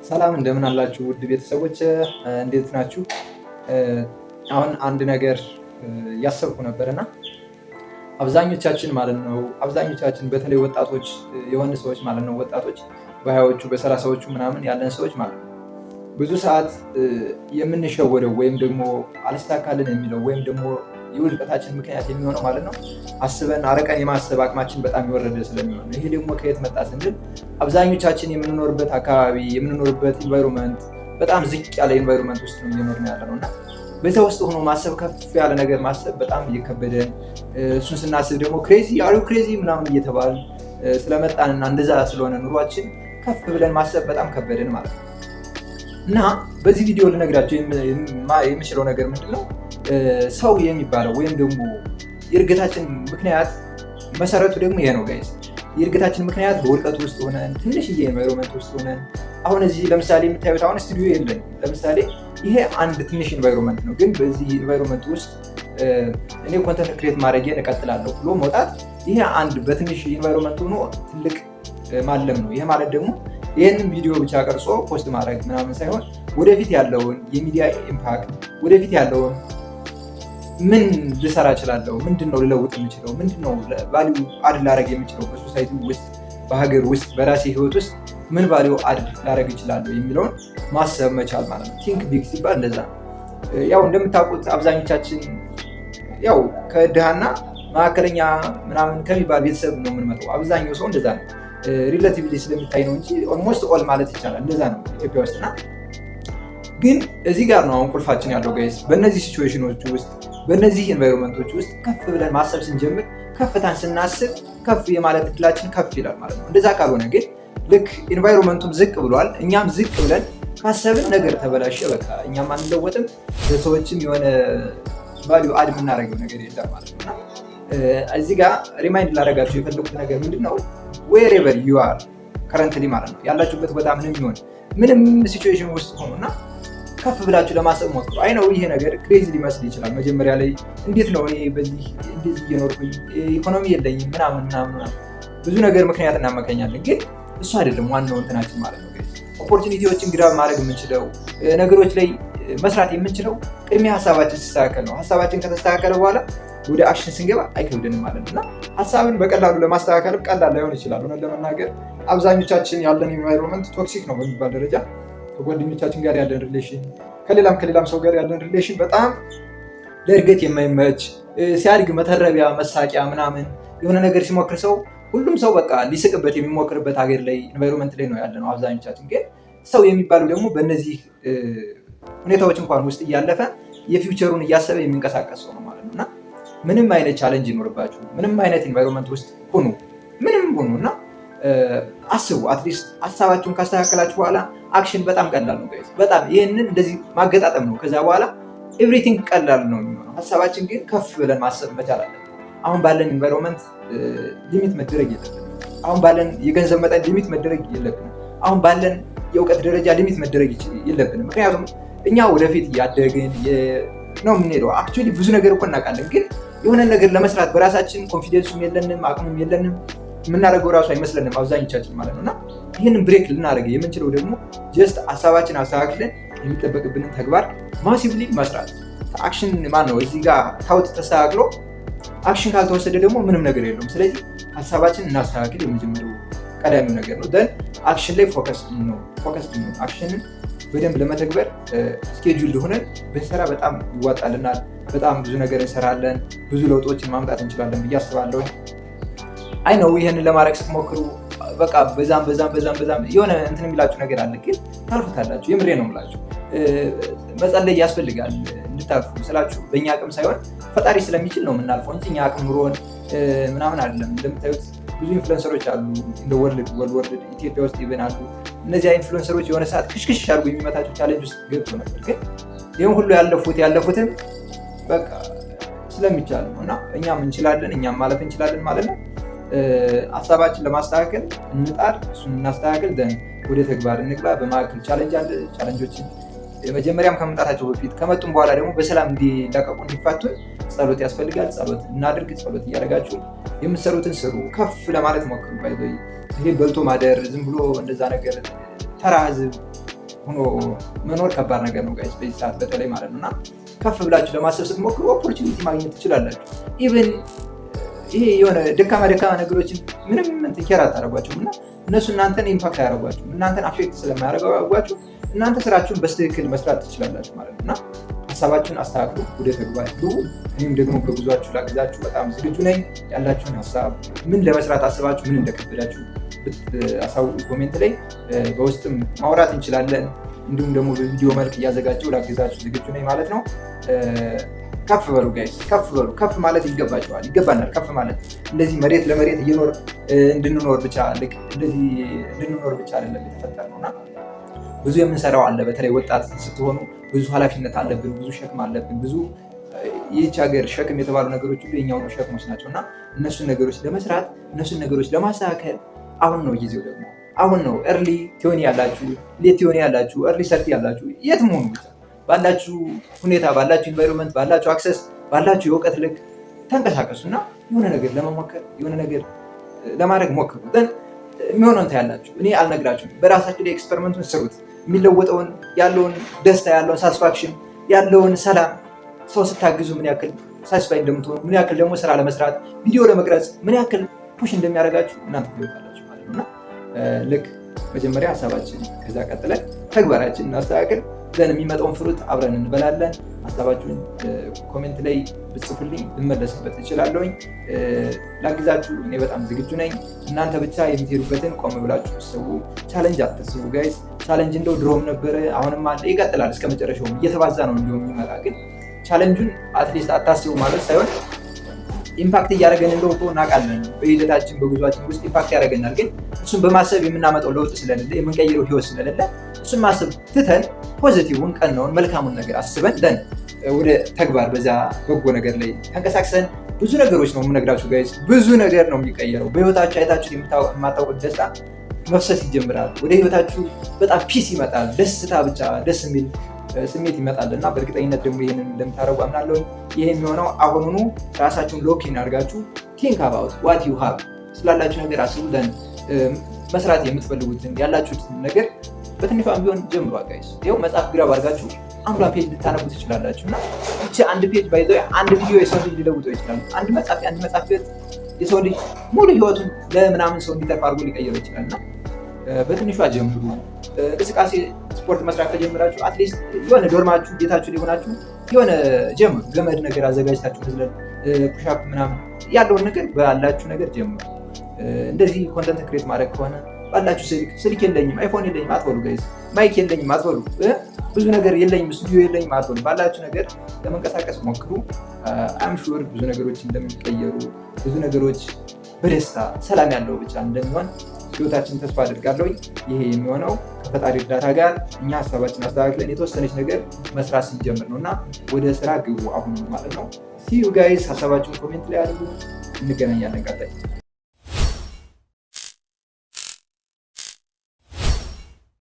ሰላም እንደምን አላችሁ ውድ ቤተሰቦች እንዴት ናችሁ? አሁን አንድ ነገር እያሰብኩ ነበርና አብዛኞቻችን ማለት ነው በተለይ ወጣቶች የሆኑ ሰዎች ማለት ነው ወጣቶች በሃያዎቹ በሰላሳዎቹ ምናምን ያለን ሰዎች ማለት ነው ብዙ ሰዓት የምንሸወደው ወይም ደግሞ አልስተካከልን የሚለው ወይም ደግሞ የውድቀታችን ምክንያት የሚሆነው ማለት ነው አስበን አርቀን የማሰብ አቅማችን በጣም የወረደ ስለሚሆን ይሄ ደግሞ ከየት መጣ ስንል አብዛኞቻችን የምንኖርበት አካባቢ የምንኖርበት ኢንቫይሮንመንት በጣም ዝቅ ያለ ኢንቫይሮንመንት ውስጥ ነው እየኖርን ያለ ነው እና በዛ ውስጥ ሆኖ ማሰብ ከፍ ያለ ነገር ማሰብ በጣም እየከበደን እሱን ስናስብ ደግሞ ክሬዚ ምናምን እየተባል ስለመጣንና እንደዛ ስለሆነ ኑሯችን ከፍ ብለን ማሰብ በጣም ከበደን ማለት ነው። እና በዚህ ቪዲዮ ልነግራቸው የምችለው ነገር ምንድነው ሰው የሚባለው ወይም ደግሞ የእድገታችን ምክንያት መሰረቱ ደግሞ ይሄ ነው ጋይስ። የእድገታችን ምክንያት በውድቀት ውስጥ ሆነን ትንሽዬ ኢንቫይሮንመንት ውስጥ ሆነን አሁን እዚህ ለምሳሌ የምታዩት አሁን ስቱዲዮ የለኝም። ለምሳሌ ይሄ አንድ ትንሽ ኢንቫይሮንመንት ነው፣ ግን በዚህ ኢንቫይሮንመንት ውስጥ እኔ ኮንተንት ክሬት ማድረጌን እቀጥላለሁ ብሎ መውጣት ይሄ አንድ በትንሽ ኢንቫይሮንመንት ሆኖ ትልቅ ማለም ነው። ይሄ ማለት ደግሞ ይህንን ቪዲዮ ብቻ ቀርጾ ፖስት ማድረግ ምናምን ሳይሆን ወደፊት ያለውን የሚዲያ ኢምፓክት ወደፊት ያለውን ምን ልሰራ እችላለሁ፣ ምንድነው ልለውጥ የምችለው፣ ምንድነው ቫልዩ አድ ላደርግ የምችለው በሶሳይቲ ውስጥ በሀገር ውስጥ በራሴ ህይወት ውስጥ ምን ቫልዩ አድ ላደርግ እችላለሁ የሚለውን ማሰብ መቻል ማለት ነው። ቲንክ ቢግ ሲባል እንደዛ ነው። ያው እንደምታውቁት አብዛኞቻችን ያው ከድሃና መካከለኛ ምናምን ከሚባል ቤተሰብ ነው የምንመጣው። አብዛኛው ሰው እንደዛ ነው። ሪላቲቭሊ ስለሚታይ ነው እንጂ ኦልሞስት ኦል ማለት ይቻላል እንደዛ ነው ኢትዮጵያ ውስጥና ግን እዚህ ጋር ነው አሁን ቁልፋችን ያለው ጋይስ። በእነዚህ ሲቹዌሽኖች ውስጥ በእነዚህ ኤንቫይሮንመንቶች ውስጥ ከፍ ብለን ማሰብ ስንጀምር ከፍታን ስናስብ ከፍ የማለት እድላችን ከፍ ይላል ማለት ነው። እንደዛ ካልሆነ ግን ልክ ኤንቫይሮንመንቱም ዝቅ ብሏል እኛም ዝቅ ብለን ካሰብን ነገር ተበላሸ፣ በቃ እኛም አንለወጥም፣ ለሰዎችም የሆነ ቫልዩ አድ የምናደርገው ነገር የለም ማለት ነው። እና እዚህ ጋር ሪማይንድ ላደርጋችሁ የፈለጉት ነገር ምንድነው ዌሬቨር ዩ አር ከረንትሊ ማለት ነው ያላችሁበት ቦታ ምንም ሲቹዌሽን ውስጥ ሆኑና ከፍ ብላችሁ ለማሰብ ሞክሩ። አይ ነው ይሄ ነገር ክሬዚ ሊመስል ይችላል መጀመሪያ ላይ። እንዴት ነው እኔ እንደዚህ እየኖርኩኝ ኢኮኖሚ የለኝም ምናምን ብዙ ነገር ምክንያት እናመካኛለን፣ ግን እሱ አይደለም ዋናው እንትናችን ማለት ነው። ኦፖርቹኒቲዎችን ግራብ ማድረግ የምንችለው ነገሮች ላይ መስራት የምንችለው ቅድሚያ ሀሳባችን ሲስተካከል ነው። ሀሳባችን ከተስተካከለ በኋላ ወደ አክሽን ስንገባ አይከብድንም ማለት ነው። እና ሀሳብን በቀላሉ ለማስተካከል ቀላል ላይሆን ይችላል። ሆነን ለመናገር አብዛኞቻችን ያለን ኢንቫይሮንመንት ቶክሲክ ነው በሚባል ደረጃ ከጓደኞቻችን ጋር ያለን ሪሌሽን ከሌላም ሰው ጋር ያለን ሪሌሽን በጣም ለእድገት የማይመች ሲያድግ መተረቢያ መሳቂያ ምናምን የሆነ ነገር ሲሞክር ሰው ሁሉም ሰው በቃ ሊስቅበት የሚሞክርበት ሀገር ላይ ኢንቫይሮንመንት ላይ ነው ያለነው አብዛኞቻችን። ግን ሰው የሚባለው ደግሞ በእነዚህ ሁኔታዎች እንኳን ውስጥ እያለፈ የፊውቸሩን እያሰበ የሚንቀሳቀስ ሰው ነው ማለት ነው። እና ምንም አይነት ቻሌንጅ ይኖርባችሁ ምንም አይነት ኢንቫይሮንመንት ውስጥ ሁኑ እና አስቡ። አትሊስት ሀሳባችሁን ካስተካከላችሁ በኋላ አክሽን በጣም ቀላል ነው ጋይስ። በጣም ይህንን እንደዚህ ማገጣጠም ነው። ከዛ በኋላ ኤቭሪቲንግ ቀላል ነው የሚሆነው። ሀሳባችን ግን ከፍ ብለን ማሰብ መቻል አለን። አሁን ባለን ኢንቫይሮንመንት ሊሚት መደረግ የለብንም። አሁን ባለን የገንዘብ መጠን ሊሚት መደረግ የለብንም። አሁን ባለን የእውቀት ደረጃ ሊሚት መደረግ የለብንም። ምክንያቱም እኛ ወደፊት እያደግን ነው የምንሄደው። አክቹዋሊ ብዙ ነገር እኮ እናውቃለን፣ ግን የሆነ ነገር ለመስራት በራሳችን ኮንፊደንሱም የለንም አቅሙም የለንም። የምናደርገው ራሱ አይመስለንም አብዛኞቻችን ማለት ነው። እና ይህንን ብሬክ ልናደርግ የምንችለው ደግሞ ጀስት ሀሳባችን አስተካክለን የሚጠበቅብንን ተግባር ማሲቭሊ መስራት። አክሽን ነው እዚህ ጋር ታውት ተስተካክሎ አክሽን ካልተወሰደ ደግሞ ምንም ነገር የለውም። ስለዚህ ሀሳባችን እናስተካክል የመጀመሪያው ቀዳሚው ነገር ነው። ደን አክሽን ላይ ፎከስ ነው። አክሽንን በደንብ ለመተግበር ስኬጁል ሆነን ብንሰራ በጣም ይዋጣልናል። በጣም ብዙ ነገር እንሰራለን፣ ብዙ ለውጦችን ማምጣት እንችላለን ብዬ አስባለሁ። አይ ነው ይሄንን ለማድረግ ስትሞክሩ በቃ በዛም የሆነ እንትን የሚላችሁ ነገር አለ፣ ግን ታልፉታላችሁ። የምሬ ነው የምላችሁ። መጸለይ ያስፈልጋል እንድታልፉ ስላችሁ በእኛ አቅም ሳይሆን ፈጣሪ ስለሚችል ነው የምናልፈው እንጂ እኛ አቅም ኑሮን ምናምን አይደለም። እንደምታዩት ብዙ ኢንፍሉዌንሰሮች አሉ እንደ ወርልድ ኢትዮጵያ ውስጥ ይበን አሉ። እነዚያ ኢንፍሉዌንሰሮች የሆነ ሰዓት ክሽክሽ አድርጎ የሚመታቸው ቻሌንጅ ውስጥ ገብቶ ነበር፣ ግን ይህም ሁሉ ያለፉትም በቃ ስለሚቻል ነው። እና እኛም እንችላለን፣ እኛም ማለፍ እንችላለን ማለት ነው። ሀሳባችን ለማስተካከል እንጣር፣ እሱን እናስተካከል፣ ደን ወደ ተግባር እንግባ። በመካከል ቻሌንጅ አለ። ቻሌንጆችን መጀመሪያም ከመምጣታቸው በፊት ከመጡም በኋላ ደግሞ በሰላም እንዲለቀቁ እንዲፋቱን ጸሎት ያስፈልጋል። ጸሎት እናድርግ። ጸሎት እያደረጋችሁ የምትሰሩትን ስሩ። ከፍ ለማለት ሞክሩ። ይሄ በልቶ ማደር ዝም ብሎ እንደዛ ነገር ተራ ህዝብ ሆኖ መኖር ከባድ ነገር ነው ጋይስ በዚህ ሰዓት በተለይ ማለት ነው። እና ከፍ ብላችሁ ለማሰብ ስትሞክሩ ኦፖርቹኒቲ ማግኘት ትችላላችሁ። ኢቨን ይሄ የሆነ ደካማ ነገሮችን ምንም ኬር አታደርጓቸውም እና እነሱ እናንተን ኢምፓክት አያደርጓችሁም። እናንተን አፌክት ስለማያደርጓችሁ እናንተ ስራችሁን በስትክክል መስራት ትችላላችሁ ማለት ነው። እና ሀሳባችሁን አስተካክሉ፣ ወደ ተግባር ግቡ። እኔም ደግሞ በጉዟችሁ ላግዛችሁ በጣም ዝግጁ ነኝ። ያላችሁን ሀሳብ ምን ለመስራት አስባችሁ ምን እንደከበዳችሁ አሳውቁ ኮሜንት ላይ። በውስጥም ማውራት እንችላለን። እንዲሁም ደግሞ በቪዲዮ መልክ እያዘጋጀው ላግዛችሁ ዝግጁ ነኝ ማለት ነው። ከፍ በሉ ጋይስ፣ ከፍ በሉ። ከፍ ማለት ይገባችኋል፣ ይገባናል። ከፍ ማለት እንደዚህ መሬት ለመሬት እንድንኖር ብቻ እንደዚህ እንድንኖር ብቻ አይደለም የተፈጠርነው እና ብዙ የምንሰራው አለ። በተለይ ወጣት ስትሆኑ ብዙ ኃላፊነት አለብን፣ ብዙ ሸክም አለብን። ብዙ ይህች ሀገር ሸክም የተባሉ ነገሮች ሁሉ የኛ ሁሉ ሸክሞች ናቸው እና እነሱን ነገሮች ለመስራት እነሱን ነገሮች ለማስተካከል አሁን ነው ጊዜው። ደግሞ አሁን ነው። ኤርሊ ቲዮኒ ያላችሁ፣ ሌት ቲዮኒ ያላችሁ፣ ኤርሊ ሰርቲ ያላችሁ የትም ሆኑ ብቻ ባላችሁ ሁኔታ፣ ባላችሁ ኢንቫይሮንመንት፣ ባላችሁ አክሰስ፣ ባላችሁ የእውቀት ልክ ተንቀሳቀሱ እና የሆነ ነገር ለመሞከር የሆነ ነገር ለማድረግ ሞክሩ። የሚሆነውን ታያላችሁ። እኔ አልነግራችሁም። በራሳችሁ ላይ ኤክስፐሪመንቱን ስሩት። የሚለወጠውን ያለውን ደስታ ያለውን ሳቲስፋክሽን ያለውን ሰላም ሰው ስታግዙ ምን ያክል ሳቲስፋይ እንደምትሆኑ ምን ያክል ደግሞ ስራ ለመስራት ቪዲዮ ለመቅረጽ ምን ያክል ፑሽ እንደሚያደርጋችሁ እናንተ ትወጣላችሁ ማለት ነው እና ልክ መጀመሪያ ሀሳባችን ከዛ ቀጥለን ተግባራችን እናስተካክል። ዘን የሚመጣውን ፍሩት አብረን እንበላለን። ሀሳባችሁን ኮሜንት ላይ ብጽፉልኝ ልመለስበት እችላለሁኝ። ላግዛችሁ እኔ በጣም ዝግጁ ነኝ። እናንተ ብቻ የምትሄዱበትን ቆም ብላችሁ ስቡ። ቻለንጅ አትስቡ ጋይስ። ቻለንጅ እንደው ድሮም ነበረ አሁንም አለ፣ ይቀጥላል እስከ መጨረሻው እየተባዛ ነው እንዲሁም የሚመጣ። ግን ቻለንጁን አትሊስት አታስቡ ማለት ሳይሆን ኢምፓክት እያደረገን እንደሆነ እናውቃለን። በሂደታችን በጉዟችን ውስጥ ኢምፓክት ያደረገናል። ግን እሱን በማሰብ የምናመጣው ለውጥ ስለሌለ የምንቀይረው ህይወት ስለሌለ እሱን ማሰብ ትተን ፖዚቲቭን ቀናውን መልካሙን ነገር አስበን ደን ወደ ተግባር በዛ በጎ ነገር ላይ ተንቀሳቅሰን ብዙ ነገሮች ነው የምነግራችሁ ጋይስ። ብዙ ነገር ነው የሚቀየረው በህይወታችሁ። አይታችሁ የማታውቁት ደስታ መፍሰስ ይጀምራል። ወደ ህይወታችሁ በጣም ፒስ ይመጣል። ደስታ ብቻ ደስ የሚል ስሜት ይመጣል እና በእርግጠኝነት ደግሞ ይህንን እንደምታደርጉ አምናለሁ። ይህ የሚሆነው አሁኑኑ ራሳችሁን ሎኪን አድርጋችሁ ቲንክ አባውት ዋት ዩ ሃቭ ስላላችሁ ነገር አስቡ። ደን መስራት የምትፈልጉትን ያላችሁትን ነገር በትንሿም ቢሆን ጀምሩ ጋይስ። ይኸው መጽሐፍ ግራብ አድርጋችሁ አንዷን ፔጅ ልታነቡ ትችላላችሁ እና እቺ አንድ ፔጅ ባይዘ አንድ ቪዲዮ የሰው ልጅ ሊለውጠው ይችላል። አንድ መጽሐፍ ገጽ የሰው ልጅ ሙሉ ህይወቱን ለምናምን ሰው እንዲተርፍ አድርጎ ሊቀይረው ይችላል እና በትንሿ ጀምሩ። እንቅስቃሴ ስፖርት መስራት ከጀመራችሁ አትሊስት የሆነ ዶርማችሁ ቤታችሁ ሊሆናችሁ የሆነ ጀምሩ። ገመድ ነገር አዘጋጅታችሁ መዝለል፣ ፑሻፕ ምናምን ያለውን ነገር ባላችሁ ነገር ጀምሩ። እንደዚህ ኮንተንት ክሬት ማድረግ ከሆነ ባላችሁ ስልክ የለኝም አይፎን የለኝም አትበሉ ጋይስ። ማይክ የለኝም አትበሉ። ብዙ ነገር የለኝም ስቱዲዮ የለኝም አትበሉ። ባላችሁ ነገር ለመንቀሳቀስ ሞክሩ። አም ሹር ብዙ ነገሮች እንደሚቀየሩ፣ ብዙ ነገሮች በደስታ ሰላም ያለው ብቻ እንደሚሆን ህይወታችን ተስፋ አድርጋለሁ። ይሄ የሚሆነው ከፈጣሪ እርዳታ ጋር እኛ ሀሳባችን አስተካክለን የተወሰነች ነገር መስራት ስንጀምር ነው እና ወደ ስራ ግቡ አሁን ማለት ነው። ሲዩ ጋይስ። ሀሳባችሁን ኮሜንት ላይ አድርጉ። እንገናኛለን ቀጣይ።